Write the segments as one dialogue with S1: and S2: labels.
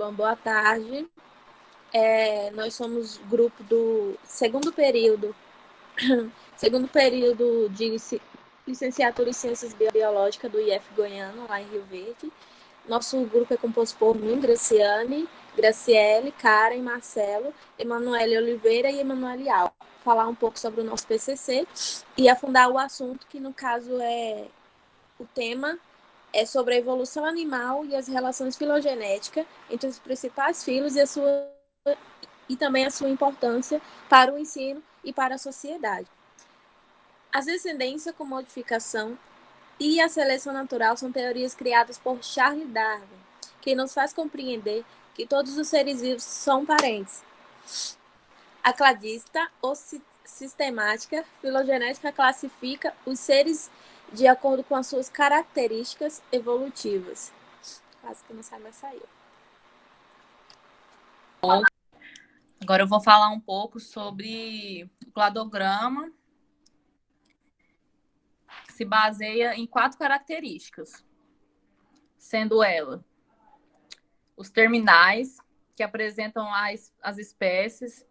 S1: Bom, boa tarde. Nós somos grupo do segundo período de licenciatura em Ciências Biológicas do IF Goiano, lá em Rio Verde. Nosso grupo é composto por mim, Graciane, Graciele, Karen, Marcelo, Emanuele Oliveira e Emanuele Alves. Falar um pouco sobre o nosso PCC e afundar o assunto, que no caso o tema é sobre a evolução animal e as relações filogenéticas entre os principais filos e também a sua importância para o ensino e para a sociedade. As descendências com modificação e a seleção natural são teorias criadas por Charles Darwin, que nos faz compreender que todos os seres vivos são parentes. A cladista ou sistemática filogenética classifica os seres de acordo com as suas características evolutivas. Quase que não sai, mas saiu.
S2: Agora eu vou falar um pouco sobre o cladograma, que se baseia em 4 características, sendo ela os terminais, que apresentam as espécies,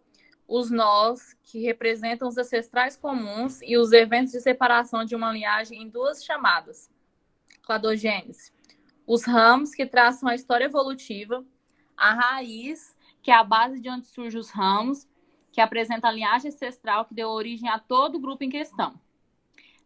S2: os nós, que representam os ancestrais comuns e os eventos de separação de uma linhagem em 2 chamadas, cladogênese, os ramos, que traçam a história evolutiva, a raiz, que é a base de onde surgem os ramos, que apresenta a linhagem ancestral que deu origem a todo o grupo em questão.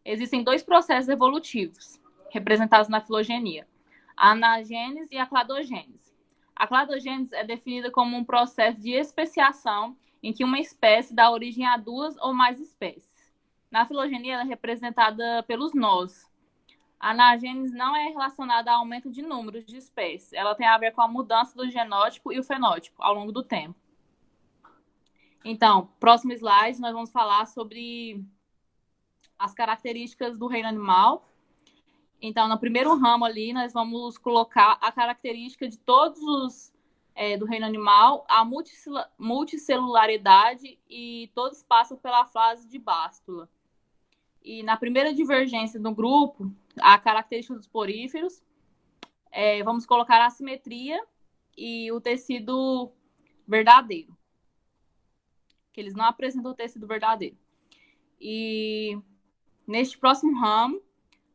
S2: Existem 2 processos evolutivos, representados na filogenia, a anagênese e a cladogênese. A cladogênese é definida como um processo de especiação em que uma espécie dá origem a 2 ou mais espécies. Na filogenia, ela é representada pelos nós. A anagênese não é relacionada ao aumento de números de espécies. Ela tem a ver com a mudança do genótipo e o fenótipo ao longo do tempo. Então, próximo slide, nós vamos falar sobre as características do reino animal. Então, no primeiro ramo ali, nós vamos colocar a característica de todos os do reino animal, a multicelularidade, e todos passam pela fase de bástula. E na primeira divergência do grupo, a característica dos poríferos, vamos colocar a assimetria e o tecido verdadeiro, que eles não apresentam o tecido verdadeiro. E neste próximo ramo,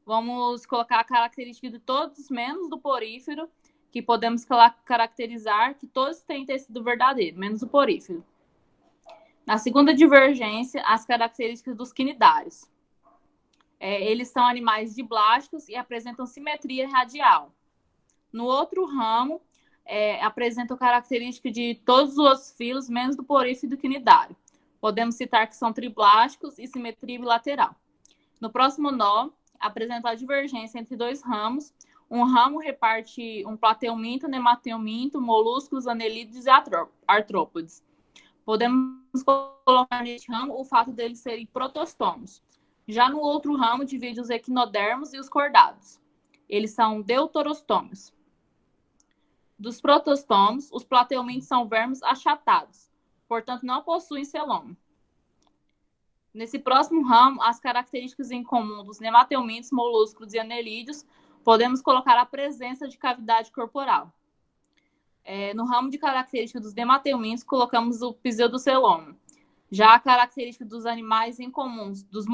S2: vamos colocar a característica de todos, menos do porífero, que podemos caracterizar que todos têm tecido verdadeiro, menos o porífero. Na segunda divergência, as características dos quinidários. Eles são animais diblásticos e apresentam simetria radial. No outro ramo, apresentam característica de todos os outros filos, menos do porífero e do quinidário. Podemos citar que são triblásticos e simetria bilateral. No próximo nó, apresenta a divergência entre 2 ramos. Um ramo reparte um plateuminto, nemateuminto, molúsculos, anelídeos e artrópodes. Podemos colocar neste ramo o fato deles serem protostomos. Já no outro ramo, divide os equinodermos e os cordados. Eles são deuterostômios. Dos protostomos, os plateumintos são vermes achatados, portanto não possuem celoma. Nesse próximo ramo, as características em comum dos nemateumintos, molúsculos e anelídeos, podemos colocar a presença de cavidade corporal. No ramo de características dos nemateumintos, colocamos o pseudoceloma. Já a característica dos animais em comuns, dos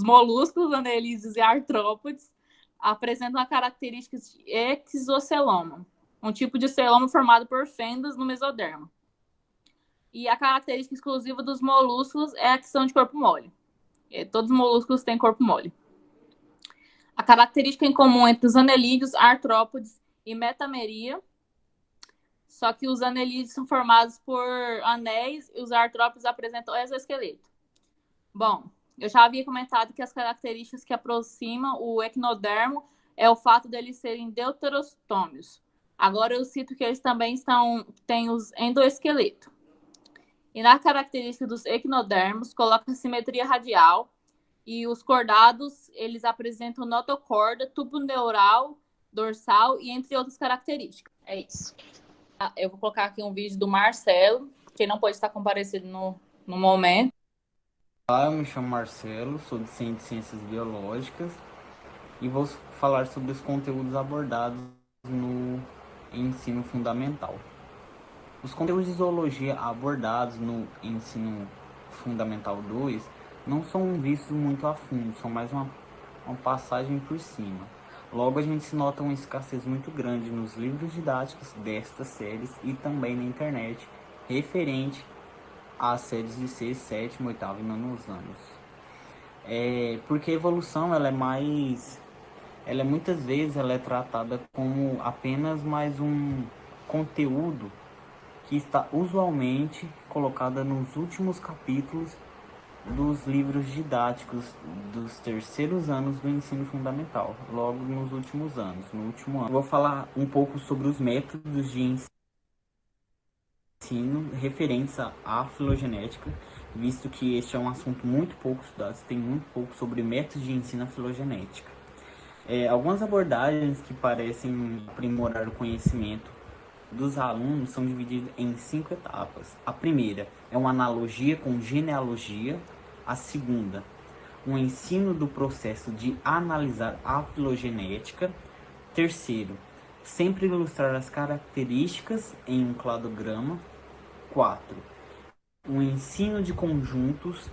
S2: molúsculos, anelídeos e artrópodes, apresentam a característica de exoceloma, um tipo de celoma formado por fendas no mesodermo. E a característica exclusiva dos molúsculos é a que são de corpo mole. Todos os molúsculos têm corpo mole. A característica em comum entre os anelídeos, artrópodes e metameria, só que os anelídeos são formados por anéis e os artrópodes apresentam exoesqueleto. Bom, eu já havia comentado que as características que aproximam o equinodermo é o fato deles serem deuterostômios. Agora eu cito que eles também têm os endoesqueletos. E na característica dos equinodermos, coloca a simetria radial, e os cordados, eles apresentam notocorda, tubo neural, dorsal e entre outras características. É isso. Eu vou colocar aqui um vídeo do Marcelo, que não pode estar comparecido no momento.
S3: Olá, eu me chamo Marcelo, sou docente de Ciências Biológicas e vou falar sobre os conteúdos abordados no ensino fundamental. Os conteúdos de zoologia abordados no ensino fundamental 2 não são vistos muito a fundo, são mais uma passagem por cima. Logo, a gente se nota uma escassez muito grande nos livros didáticos destas séries e também na internet, referente às séries de 6, 7, 8º e 9º anos. Porque a evolução muitas vezes ela é tratada como apenas mais um conteúdo que está usualmente colocada nos últimos capítulos dos livros didáticos dos terceiros anos do ensino fundamental, logo nos últimos anos, no último ano. Vou falar um pouco sobre os métodos de ensino referentes à filogenética, visto que este é um assunto muito pouco estudado, tem muito pouco sobre métodos de ensino à filogenética. Algumas abordagens que parecem aprimorar o conhecimento dos alunos são divididas em 5 etapas. A primeira é uma analogia com genealogia. A segunda, um ensino do processo de analisar a filogenética. Terceiro, sempre ilustrar as características em um cladograma. 4, um ensino de conjuntos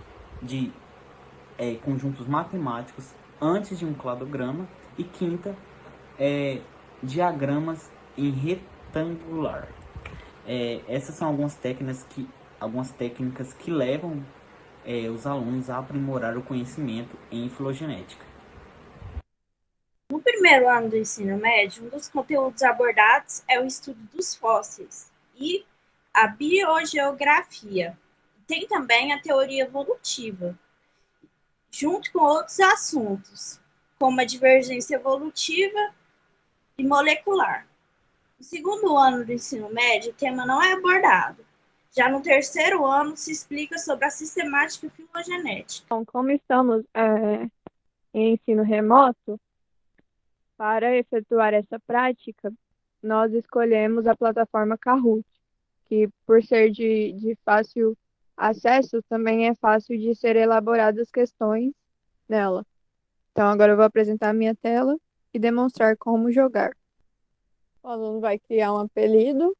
S3: matemáticos antes de um cladograma. E quinta, diagramas em retangular. Essas são algumas técnicas que levam os alunos a aprimorar o conhecimento em filogenética.
S1: No primeiro ano do ensino médio, um dos conteúdos abordados é o estudo dos fósseis e a biogeografia. Tem também a teoria evolutiva, junto com outros assuntos, como a divergência evolutiva e molecular. No segundo ano do ensino médio, o tema não é abordado. Já no terceiro ano, se explica sobre a sistemática filogenética.
S4: Então, como estamos em ensino remoto, para efetuar essa prática, nós escolhemos a plataforma Kahoot, que por ser de fácil acesso, também é fácil de ser elaboradas questões nela. Então, agora eu vou apresentar a minha tela e demonstrar como jogar. O aluno vai criar um apelido.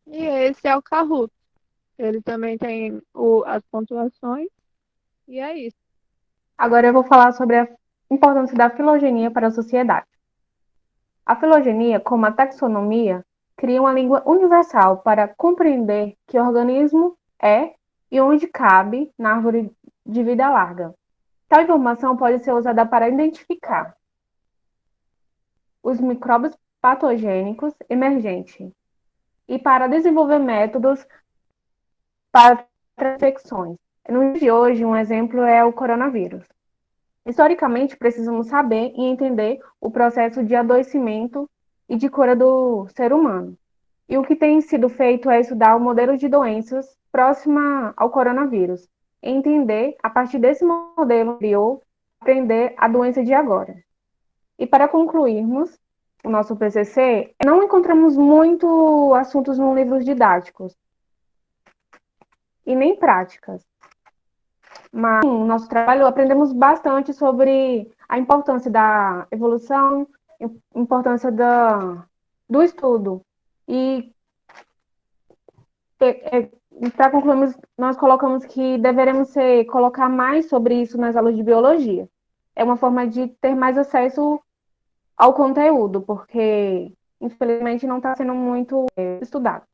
S4: E esse é o Kahoot. Ele também tem as pontuações. E é isso.
S5: Agora eu vou falar sobre a importância da filogenia para a sociedade. A filogenia, como a taxonomia, cria uma língua universal para compreender que organismo é e onde cabe na árvore de vida larga. Tal informação pode ser usada para identificar os micróbios patogênicos emergentes e para desenvolver métodos para infecções. No dia de hoje, um exemplo é o coronavírus. Historicamente, precisamos saber e entender o processo de adoecimento e de cura do ser humano. E o que tem sido feito é estudar o modelo de doenças próxima ao coronavírus, e entender, a partir desse modelo anterior, aprender a doença de agora. E para concluirmos o nosso PCC, não encontramos muito assuntos nos livros didáticos e nem práticas. Mas no nosso trabalho aprendemos bastante sobre a importância da evolução, importância do estudo. E para concluirmos, nós colocamos que deveremos colocar mais sobre isso nas aulas de biologia. É uma forma de ter mais acesso ao conteúdo, porque infelizmente não está sendo muito estudado.